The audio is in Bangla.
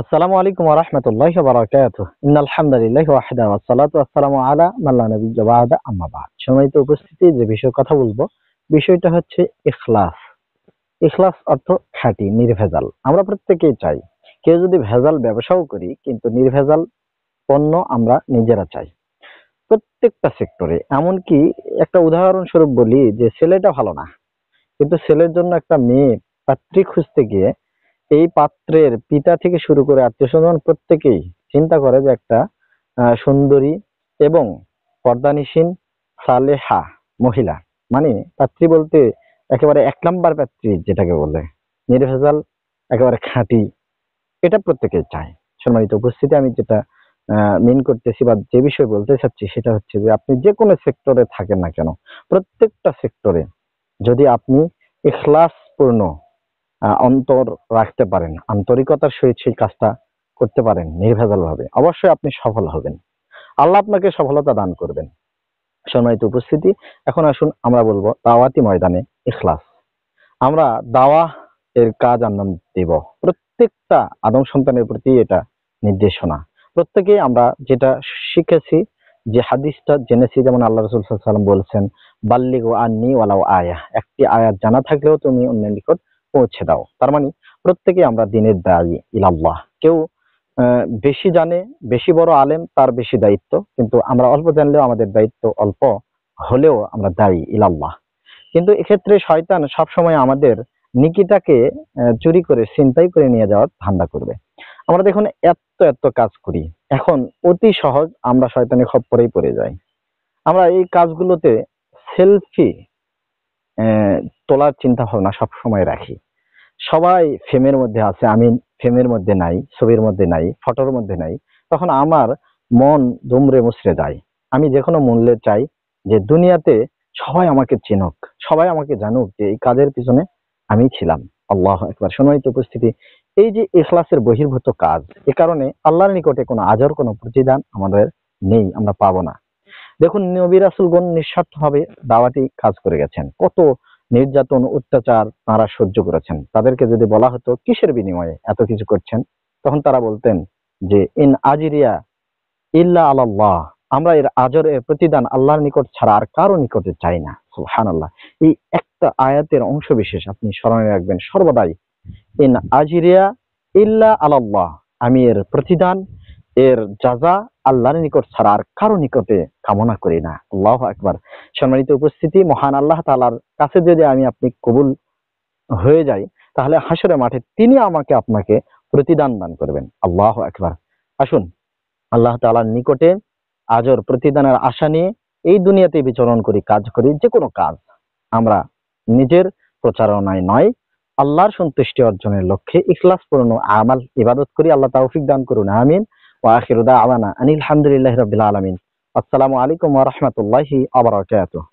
আসসালামু আলাইকুম ওয়া রাহমাতুল্লাহি ওয়া বারাকাতুহু। ইন্নাল হামদালিল্লাহি ওয়াহদাহু ওয়াসসালাতু ওয়াসসালামু আলা মান লা নাবিয়্যা বা'দা আম্মা বা'দ। সম্মানিত উপস্থিতি, যে বিষয়ে কথা বলবো, বিষয়টা হচ্ছে ইখলাস। ইখলাস অর্থ খাঁটি, নির্ভেজাল। আমরা প্রত্যেকেই চাই, কেউ যদি ভেজাল ব্যবসাও করি কিন্তু নির্ভেজাল পণ্য আমরা নিজেরা চাই। প্রত্যেকটা সেক্টরে, এমনকি একটা উদাহরণস্বরূপ বলি যে ছেলেটা ভালো না, কিন্তু ছেলের জন্য একটা মেয়ে পাত্রী খুঁজতে গিয়ে এই পাত্রের পিতা থেকে শুরু করে আত্মীয়স্বজন প্রত্যেকেই চিন্তা করে যে একটা সুন্দরী এবং পর্দানিসীন সালেহা মহিলা, মানে পাত্রী বলতে একেবারে এক নাম্বার পাত্রী যেটাকে বলে, নির্ভেজাল, একেবারে খাঁটি, এটা প্রত্যেকেই চায়। সম্মানিত উপস্থিতি, আমি যেটা মিন করতেছি বা যে বিষয় বলতে চাচ্ছি সেটা হচ্ছে যে আপনি যে কোনো সেক্টরে থাকেন না কেন, প্রত্যেকটা সেক্টরে যদি আপনি ইখলাসপূর্ণ অন্তর রাখতে পারেন, আন্তরিকতার সহিত সেই কাজটা করতে পারেন নির্ভেজালভাবে, অবশ্যই আপনি সফল হবেন। আল্লাহ আপনাকে সফলতা দান করবেন। সম্মানিত উপস্থিতি, এখন আসুন আমরা বলবো দাওয়াতি ময়দানে ইখলাস। আমরা দাওয়া এর কাজ আঞ্জাম দিব। প্রত্যেকটা আদম সন্তানের প্রতি এটা নির্দেশনা। প্রত্যেকেই আমরা যেটা শিখেছি, যে হাদিসটা জেনেছি, যেমন আল্লাহ রাসূল সাল্লাল্লাহু আলাইহি ওয়াসাল্লাম বলেছেন, বাল্লিগু আন্নি ওয়ালাউ আয়াহ, একটি আয়াত জানা থাকলেও তুমি অন্যের নিকট পৌঁছে দাও। তার মানে প্রত্যেকেই আমরা দ্বীনের দায়ী ইলাল্লাহ। কেউ বেশি জানে, বেশি বড় আলেম, তার বেশি দায়িত্ব, কিন্তু আমরা অল্প জানলেও আমাদের দায়িত্ব অল্প হলেও আমরা দায়ী ইলাল্লাহ। কিন্তু এক্ষেত্রে শয়তান সবসময় আমাদের নিকিটাকে চুরি করে ছিনতাই করে নিয়ে যাওয়ার ধান্দা করবে। আমরা দেখুন এত এত কাজ করি, এখন অতি সহজ আমরা শয়তানের খপ্পরেই পড়ে যাই। আমরা এই কাজগুলোতে সেলফি তোলার চিন্তা ভাবনা সবসময় রাখি। সবাই ফ্রেমের মধ্যে আছে, আমি ফ্রেমের মধ্যে নাই, ছবির মধ্যে নাই, ফটোর মধ্যে নাই। তখন আমার মন দুমড়ে মুচড়ে যায়। আমি যে কোনো মূল্যে চাই যে দুনিয়াতে সবাই আমাকে চিনুক, সবাই আমাকে জানুক যে এই কাজের পিছনে আমি ছিলাম। আল্লাহু আকবার। সম্মানিত উপস্থিতি, এই যে ইখলাসের বহির্ভূত কাজ, এ কারণে আল্লাহর নিকটে কোনো আজর, কোনো প্রতিদান আমাদের নেই, আমরা পাবো না। দেখুন নবী রাসূলগণ নিঃস্বার্থভাবে দাওয়াতি কাজ করে গেছেন। কত নির্যাতন, অত্যাচার তারা সহ্য করেছেন। তাদেরকে যদি বলা হতো কিসের বিনিময়ে এত কিছু করছেন, তখন তারা বলতেন যে ইন আজিরিয়া ইল্লা আলাল্লাহ, আমরা এর আজর, এর প্রতিদান আল্লাহর নিকট ছাড়া আর কারো নিকটে চাই না। সুবহানাল্লাহ। এই একটা আয়াতের অংশ বিশেষ আপনি স্মরণে রাখবেন সর্বদাই, ইন আজিরিয়া ইল্লা আলাল্লাহ, আমি এর প্রতিদান, এর যাজা আল্লাহর নিকট ছাড়া আর কারো নিকটে কামনা করি না। আল্লাহু আকবার। সম্মানিত উপস্থিতি, মহান আল্লাহ তাআলার কাছে যদি আমি আপনি কবুল হয়ে যাই, তাহলে হাসরের মাঠে তিনি আমাকে আপনাকে প্রতিদান দান করবেন। আল্লাহু আকবার। আসুন আল্লাহ তাআলার নিকটে আজর প্রতিদানের আশা নিয়ে এই দুনিয়াতে বিচরণ করি, কাজ করি, যে কোনো কাজ আমরা নিজের প্রচারণায় নয়, আল্লাহর সন্তুষ্টি অর্জনের লক্ষ্যে ইখলাসপূর্ণ আমাল ইবাদত করি। আল্লাহ তৌফিক দান করুন, আমিন। ওয়া আখিরু দাওয়ানা আনিল হামদুলিল্লাহি রাব্বিল আলামিন। আসসালামু আলাইকুম ওয়া রাহমাতুল্লাহি ওয়া বারাকাতুহু।